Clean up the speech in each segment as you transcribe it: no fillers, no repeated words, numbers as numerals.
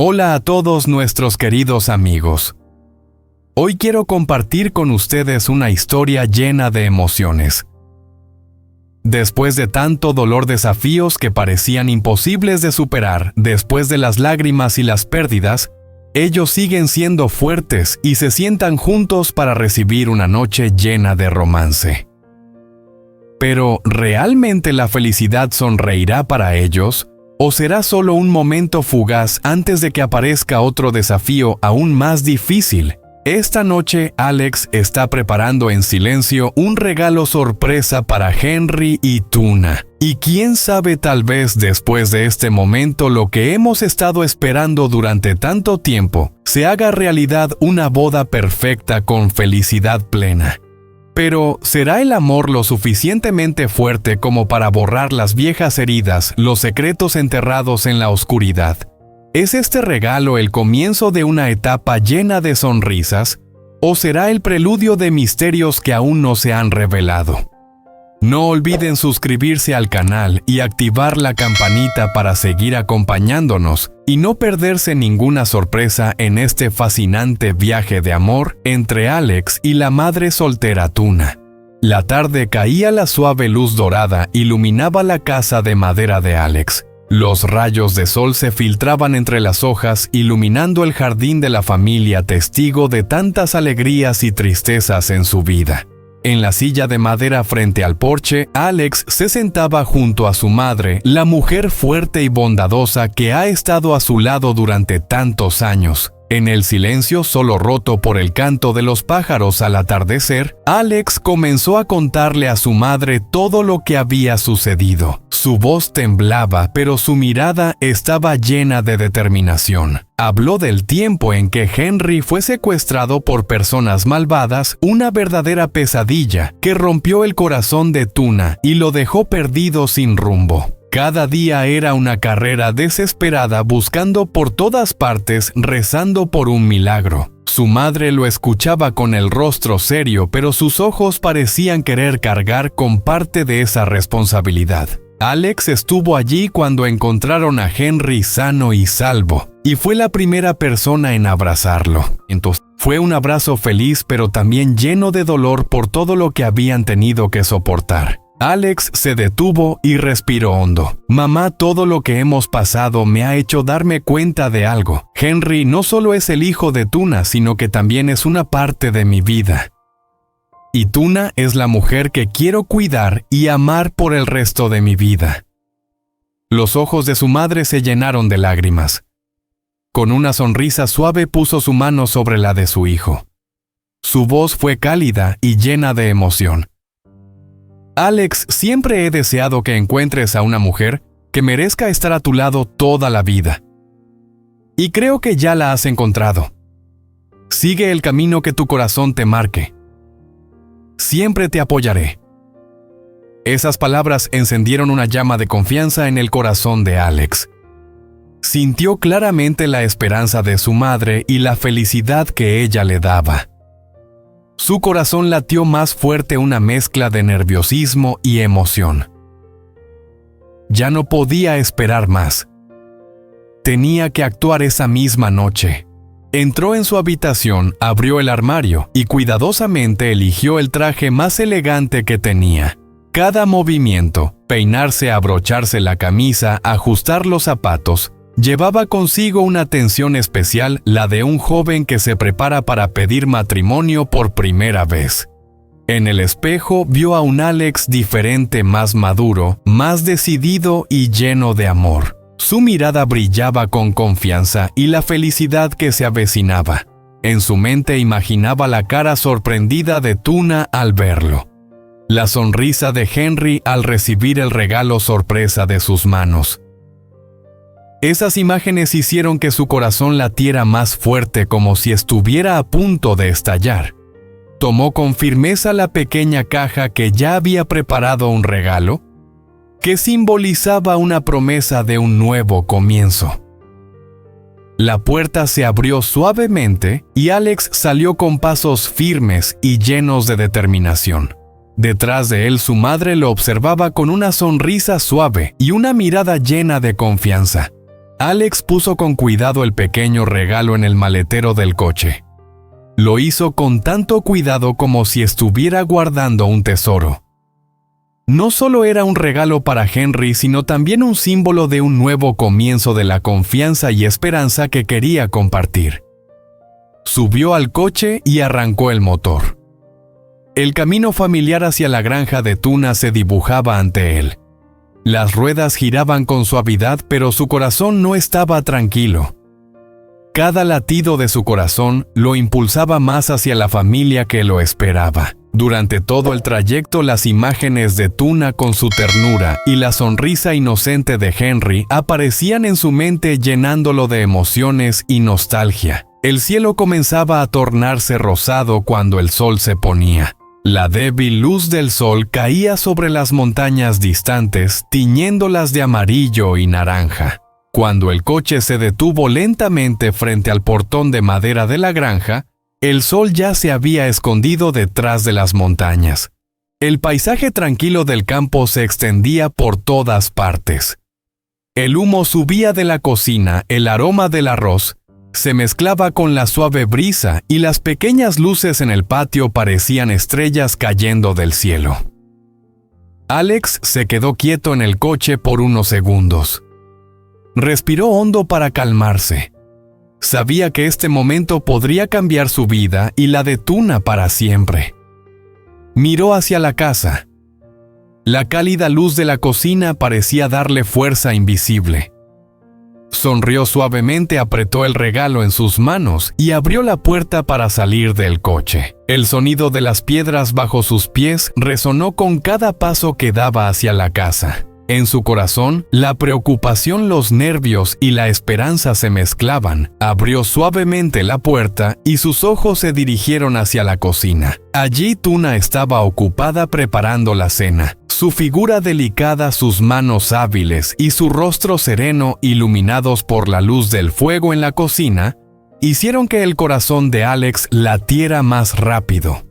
Hola a todos nuestros queridos amigos. Hoy quiero compartir con ustedes una historia llena de emociones. Después de tanto dolor, desafíos que parecían imposibles de superar, después de las lágrimas y las pérdidas, ellos siguen siendo fuertes y se sientan juntos para recibir una noche llena de romance. Pero, ¿realmente la felicidad sonreirá para ellos? ¿O será solo un momento fugaz antes de que aparezca otro desafío aún más difícil? Esta noche, Alex está preparando en silencio un regalo sorpresa para Henry y Tuna. Y quién sabe, tal vez después de este momento, lo que hemos estado esperando durante tanto tiempo, se haga realidad, una boda perfecta con felicidad plena. Pero, ¿será el amor lo suficientemente fuerte como para borrar las viejas heridas, los secretos enterrados en la oscuridad? ¿Es este regalo el comienzo de una etapa llena de sonrisas? ¿O será el preludio de misterios que aún no se han revelado? No olviden suscribirse al canal y activar la campanita para seguir acompañándonos y no perderse ninguna sorpresa en este fascinante viaje de amor entre Alex y la madre soltera Tuna. La tarde caía, la suave luz dorada iluminaba la casa de madera de Alex. Los rayos de sol se filtraban entre las hojas, iluminando el jardín de la familia, testigo de tantas alegrías y tristezas en su vida. En la silla de madera frente al porche, Alex se sentaba junto a su madre, la mujer fuerte y bondadosa que ha estado a su lado durante tantos años. En el silencio solo roto por el canto de los pájaros al atardecer, Alex comenzó a contarle a su madre todo lo que había sucedido. Su voz temblaba, pero su mirada estaba llena de determinación. Habló del tiempo en que Henry fue secuestrado por personas malvadas, una verdadera pesadilla que rompió el corazón de Tuna y lo dejó perdido sin rumbo. Cada día era una carrera desesperada, buscando por todas partes, rezando por un milagro. Su madre lo escuchaba con el rostro serio, pero sus ojos parecían querer cargar con parte de esa responsabilidad. Alex estuvo allí cuando encontraron a Henry sano y salvo, y fue la primera persona en abrazarlo. Entonces, fue un abrazo feliz, pero también lleno de dolor por todo lo que habían tenido que soportar. Alex se detuvo y respiró hondo. Mamá, todo lo que hemos pasado me ha hecho darme cuenta de algo. Henry no solo es el hijo de Tuna, sino que también es una parte de mi vida. Y Tuna es la mujer que quiero cuidar y amar por el resto de mi vida. Los ojos de su madre se llenaron de lágrimas. Con una sonrisa suave puso su mano sobre la de su hijo. Su voz fue cálida y llena de emoción. Alex, siempre he deseado que encuentres a una mujer que merezca estar a tu lado toda la vida. Y creo que ya la has encontrado. Sigue el camino que tu corazón te marque. Siempre te apoyaré. Esas palabras encendieron una llama de confianza en el corazón de Alex. Sintió claramente la esperanza de su madre y la felicidad que ella le daba. Su corazón latió más fuerte, una mezcla de nerviosismo y emoción. Ya no podía esperar más. Tenía que actuar esa misma noche. Entró en su habitación, abrió el armario y cuidadosamente eligió el traje más elegante que tenía. Cada movimiento, peinarse, abrocharse la camisa, ajustar los zapatos, llevaba consigo una atención especial, la de un joven que se prepara para pedir matrimonio por primera vez. En el espejo vio a un Alex diferente, más maduro, más decidido y lleno de amor. Su mirada brillaba con confianza y la felicidad que se avecinaba. En su mente imaginaba la cara sorprendida de Tuna al verlo. La sonrisa de Henry al recibir el regalo sorpresa de sus manos. Esas imágenes hicieron que su corazón latiera más fuerte, como si estuviera a punto de estallar. Tomó con firmeza la pequeña caja que ya había preparado un regalo, que simbolizaba una promesa de un nuevo comienzo. La puerta se abrió suavemente y Alex salió con pasos firmes y llenos de determinación. Detrás de él, su madre lo observaba con una sonrisa suave y una mirada llena de confianza. Alex puso con cuidado el pequeño regalo en el maletero del coche. Lo hizo con tanto cuidado como si estuviera guardando un tesoro. No solo era un regalo para Henry, sino también un símbolo de un nuevo comienzo de la confianza y esperanza que quería compartir. Subió al coche y arrancó el motor. El camino familiar hacia la granja de Tuna se dibujaba ante él. Las ruedas giraban con suavidad, pero su corazón no estaba tranquilo. Cada latido de su corazón lo impulsaba más hacia la familia que lo esperaba. Durante todo el trayecto, las imágenes de Tuna con su ternura y la sonrisa inocente de Henry aparecían en su mente, llenándolo de emociones y nostalgia. El cielo comenzaba a tornarse rosado cuando el sol se ponía. La débil luz del sol caía sobre las montañas distantes, tiñéndolas de amarillo y naranja. Cuando el coche se detuvo lentamente frente al portón de madera de la granja, el sol ya se había escondido detrás de las montañas. El paisaje tranquilo del campo se extendía por todas partes. El humo subía de la cocina, el aroma del arroz se mezclaba con la suave brisa y las pequeñas luces en el patio parecían estrellas cayendo del cielo. Alex se quedó quieto en el coche por unos segundos. Respiró hondo para calmarse. Sabía que este momento podría cambiar su vida y la de Tuna para siempre. Miró hacia la casa. La cálida luz de la cocina parecía darle fuerza invisible. Sonrió suavemente, apretó el regalo en sus manos y abrió la puerta para salir del coche. El sonido de las piedras bajo sus pies resonó con cada paso que daba hacia la casa. En su corazón, la preocupación, los nervios y la esperanza se mezclaban. Abrió suavemente la puerta y sus ojos se dirigieron hacia la cocina. Allí Tuna estaba ocupada preparando la cena. Su figura delicada, sus manos hábiles y su rostro sereno, iluminados por la luz del fuego en la cocina, hicieron que el corazón de Alex latiera más rápido.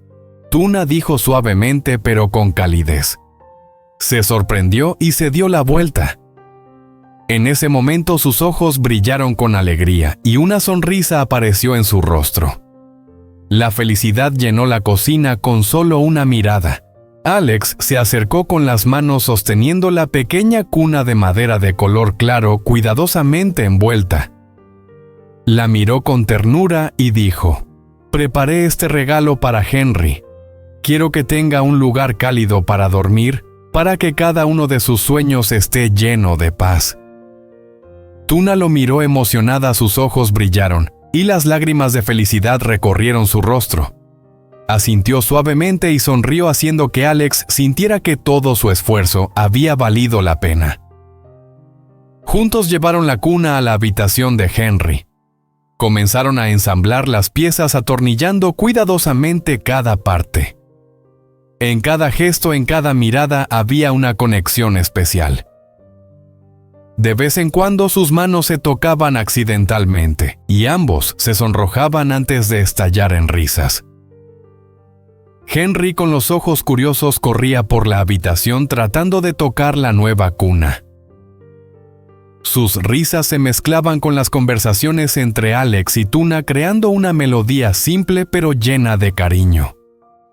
Tuna dijo suavemente pero con calidez. Se sorprendió y se dio la vuelta. En ese momento sus ojos brillaron con alegría y una sonrisa apareció en su rostro. La felicidad llenó la cocina con solo una mirada. Alex se acercó con las manos sosteniendo la pequeña cuna de madera de color claro cuidadosamente envuelta. La miró con ternura y dijo: «Preparé este regalo para Henry. Quiero que tenga un lugar cálido para dormir, para que cada uno de sus sueños esté lleno de paz». Tuna lo miró emocionada, sus ojos brillaron, y las lágrimas de felicidad recorrieron su rostro. Asintió suavemente y sonrió, haciendo que Alex sintiera que todo su esfuerzo había valido la pena. Juntos llevaron la cuna a la habitación de Henry. Comenzaron a ensamblar las piezas, atornillando cuidadosamente cada parte. En cada gesto, en cada mirada, había una conexión especial. De vez en cuando sus manos se tocaban accidentalmente, y ambos se sonrojaban antes de estallar en risas. Henry, con los ojos curiosos, corría por la habitación tratando de tocar la nueva cuna. Sus risas se mezclaban con las conversaciones entre Alex y Tuna, creando una melodía simple pero llena de cariño.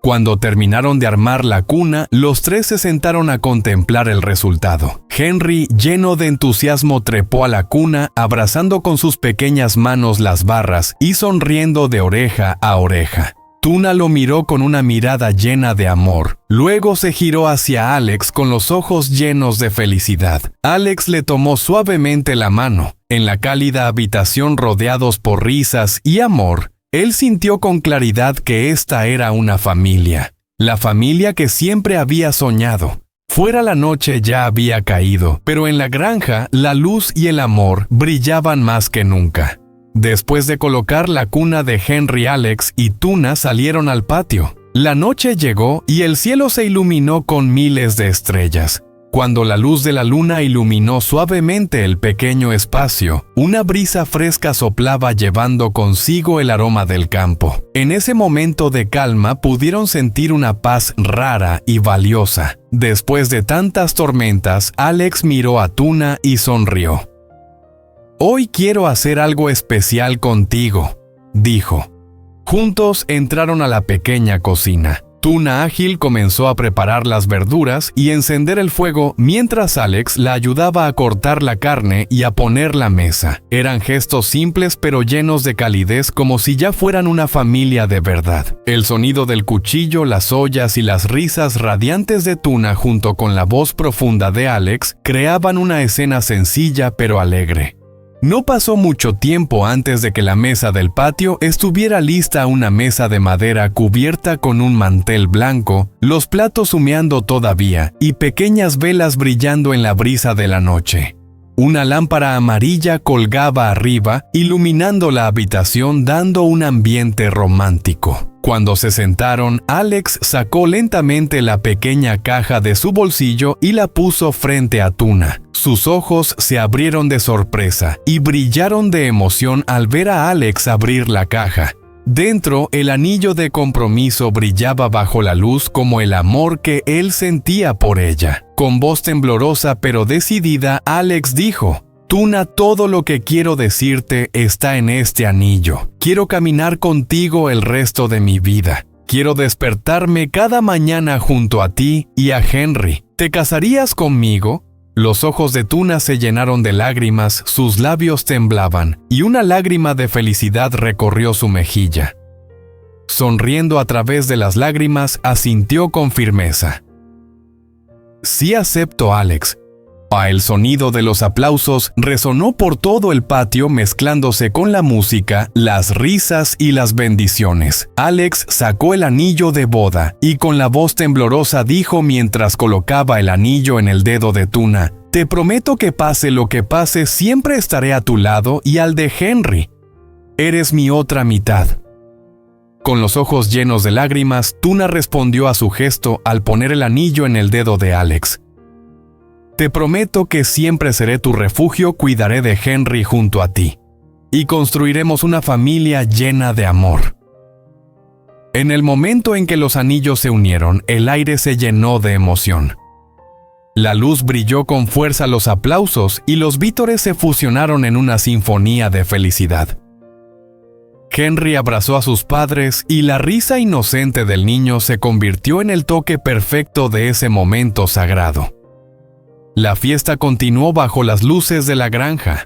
Cuando terminaron de armar la cuna, los tres se sentaron a contemplar el resultado. Henry, lleno de entusiasmo, trepó a la cuna, abrazando con sus pequeñas manos las barras y sonriendo de oreja a oreja. Tuna lo miró con una mirada llena de amor. Luego se giró hacia Alex con los ojos llenos de felicidad. Alex le tomó suavemente la mano. En la cálida habitación, rodeados por risas y amor, él sintió con claridad que esta era una familia. La familia que siempre había soñado. Fuera la noche ya había caído, pero en la granja la luz y el amor brillaban más que nunca. Después de colocar la cuna de Henry, Alex y Tuna salieron al patio. La noche llegó y el cielo se iluminó con miles de estrellas. Cuando la luz de la luna iluminó suavemente el pequeño espacio, una brisa fresca soplaba llevando consigo el aroma del campo. En ese momento de calma pudieron sentir una paz rara y valiosa. Después de tantas tormentas, Alex miró a Tuna y sonrió. Hoy quiero hacer algo especial contigo, dijo. Juntos entraron a la pequeña cocina. Tuna ágil comenzó a preparar las verduras y encender el fuego mientras Alex la ayudaba a cortar la carne y a poner la mesa. Eran gestos simples pero llenos de calidez, como si ya fueran una familia de verdad. El sonido del cuchillo, las ollas y las risas radiantes de Tuna junto con la voz profunda de Alex creaban una escena sencilla pero alegre. No pasó mucho tiempo antes de que la mesa del patio estuviera lista, una mesa de madera cubierta con un mantel blanco, los platos humeando todavía y pequeñas velas brillando en la brisa de la noche. Una lámpara amarilla colgaba arriba, iluminando la habitación, dando un ambiente romántico. Cuando se sentaron, Alex sacó lentamente la pequeña caja de su bolsillo y la puso frente a Tuna. Sus ojos se abrieron de sorpresa y brillaron de emoción al ver a Alex abrir la caja. Dentro, el anillo de compromiso brillaba bajo la luz como el amor que él sentía por ella. Con voz temblorosa pero decidida, Alex dijo: Tuna, todo lo que quiero decirte está en este anillo. Quiero caminar contigo el resto de mi vida. Quiero despertarme cada mañana junto a ti y a Henry. ¿Te casarías conmigo? Los ojos de Tuna se llenaron de lágrimas, sus labios temblaban, y una lágrima de felicidad recorrió su mejilla. Sonriendo a través de las lágrimas, asintió con firmeza. Sí, acepto, Alex. El sonido de los aplausos resonó por todo el patio, mezclándose con la música, las risas y las bendiciones. Alex sacó el anillo de boda y con la voz temblorosa dijo mientras colocaba el anillo en el dedo de Tuna: Te prometo que pase lo que pase, siempre estaré a tu lado y al de Henry. Eres mi otra mitad. Con los ojos llenos de lágrimas, Tuna respondió a su gesto al poner el anillo en el dedo de Alex. Te prometo que siempre seré tu refugio, cuidaré de Henry junto a ti, y construiremos una familia llena de amor. En el momento en que los anillos se unieron, el aire se llenó de emoción. La luz brilló con fuerza, los aplausos y los vítores se fusionaron en una sinfonía de felicidad. Henry abrazó a sus padres y la risa inocente del niño se convirtió en el toque perfecto de ese momento sagrado. La fiesta continuó bajo las luces de la granja.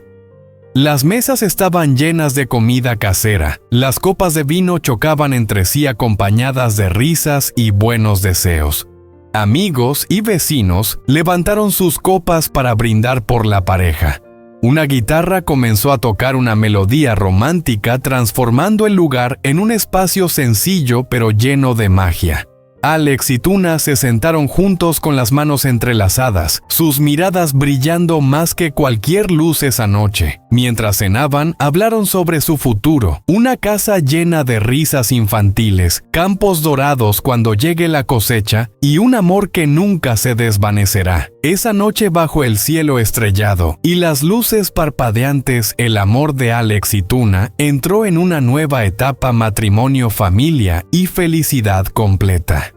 Las mesas estaban llenas de comida casera, las copas de vino chocaban entre sí acompañadas de risas y buenos deseos. Amigos y vecinos levantaron sus copas para brindar por la pareja. Una guitarra comenzó a tocar una melodía romántica, transformando el lugar en un espacio sencillo pero lleno de magia. Alex y Tuna se sentaron juntos con las manos entrelazadas, sus miradas brillando más que cualquier luz esa noche. Mientras cenaban, hablaron sobre su futuro, una casa llena de risas infantiles, campos dorados cuando llegue la cosecha y un amor que nunca se desvanecerá. Esa noche bajo el cielo estrellado y las luces parpadeantes, el amor de Alex y Tuna entró en una nueva etapa: matrimonio, familia y felicidad completa.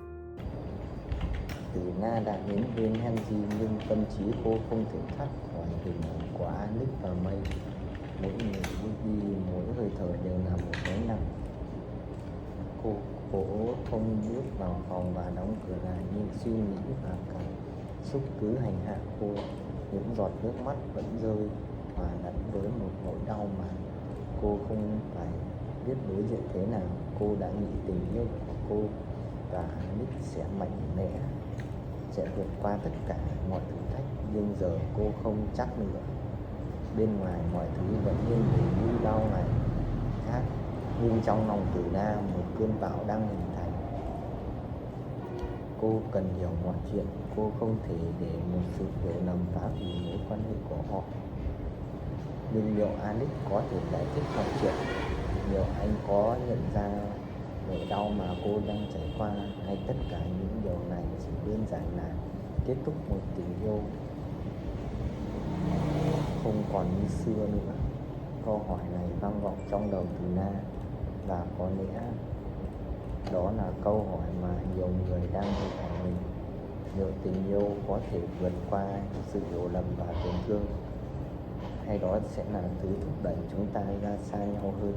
Đã đến bên Henry nhưng tâm trí cô không thể thoát khỏi hình ảnh của Alex và May. Mỗi người bước đi, mỗi hơi thở đều là một gánh nặng. Cô cố không bước vào phòng và đóng cửa lại, nhưng suy nghĩ và cảm xúc cứ hành hạ cô. Những giọt nước mắt vẫn rơi và lẫn với một nỗi đau mà cô không phải biết đối diện thế nào. Cô đã nghĩ tình yêu của cô và Alex sẽ mạnh mẽ, sẽ vượt qua tất cả mọi thử thách, nhưng giờ cô không chắc nữa. Bên ngoài mọi thứ vẫn yên bình như bao ngày khác, nhưng trong lòng Tử Na một cơn bão đang hình thành. Cô cần hiểu mọi chuyện, cô không thể để một sự hiểu lầm phá hủy mối quan hệ của họ. Nhưng liệu Alex có thể giải thích mọi chuyện? Liệu anh có nhận ra nỗi đau mà cô đang trải qua, hay tất cả những điều này chỉ đơn giản là kết thúc một tình yêu không còn như xưa nữa? Câu hỏi này vang vọng trong đầu Từ Na, và có lẽ đó là câu hỏi mà nhiều người đang tự hỏi mình. Liệu tình yêu có thể vượt qua sự hiểu lầm và tổn thương? hay đó sẽ là thứ thúc đẩy chúng ta ra xa nhau hơn.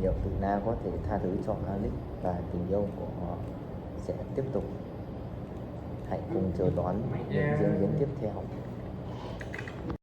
Liệu Từ Na có thể tha thứ cho Alex và tình yêu của họ sẽ tiếp tục? Hãy cùng chờ đón những diễn biến tiếp theo.